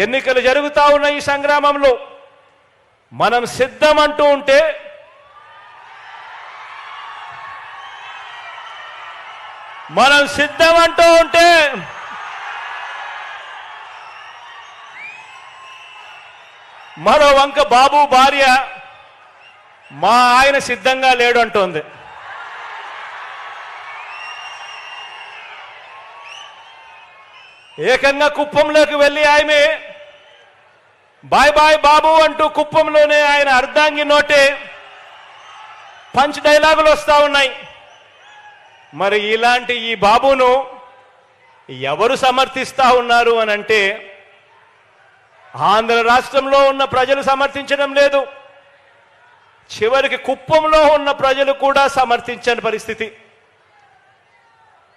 ఎన్నికలు జరుగుతా ఉన్న ఈ సంగ్రామంలో మనం సిద్ధం అంటూ ఉంటే మరో వంక బాబు భార్య మా ఆయన సిద్ధంగా లేడు అంటోంది. ఏకంగా కుప్పంలోకి వెళ్ళి ఆమె బాయ్ బాయ్ బాబు అంటూ కుప్పంలోనే ఆయన అర్ధాంగి నోటే పంచ్ డైలాగులు వస్తా ఉన్నాయి. మరి ఇలాంటి ఈ బాబును ఎవరు సమర్థిస్తా ఉన్నారు అని అంటే ఆంధ్ర రాష్ట్రంలో ఉన్న ప్రజలు సమర్థించడం లేదు, చివరికి కుప్పంలో ఉన్న ప్రజలు కూడా సమర్థించని పరిస్థితి.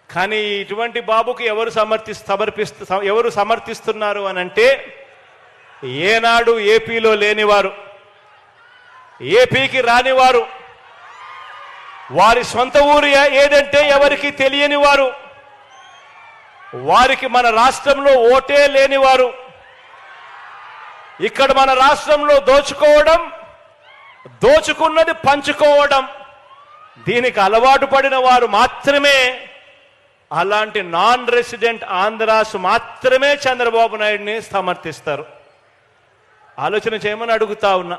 కానీ ఇటువంటి బాబుకి ఎవరు సమర్థిస్తున్నారు అని అంటే ఏనాడు ఏపీలో లేనివారు, ఏపీకి రానివారు, వారి సొంత ఊరు ఏదంటే ఎవరికి తెలియని వారు, వారికి మన రాష్ట్రంలో ఓటే లేనివారు, ఇక్కడ మన రాష్ట్రంలో దోచుకోవడం, దోచుకున్నది పంచుకోవడం దీనికి అలవాటు పడిన వారు మాత్రమే, అలాంటి నాన్ రెసిడెంట్ ఆంధ్రాస్ మాత్రమే చంద్రబాబు నాయుడిని సమర్థిస్తారు. ఆలోచన చేయమని అడుగుతా ఉన్నా.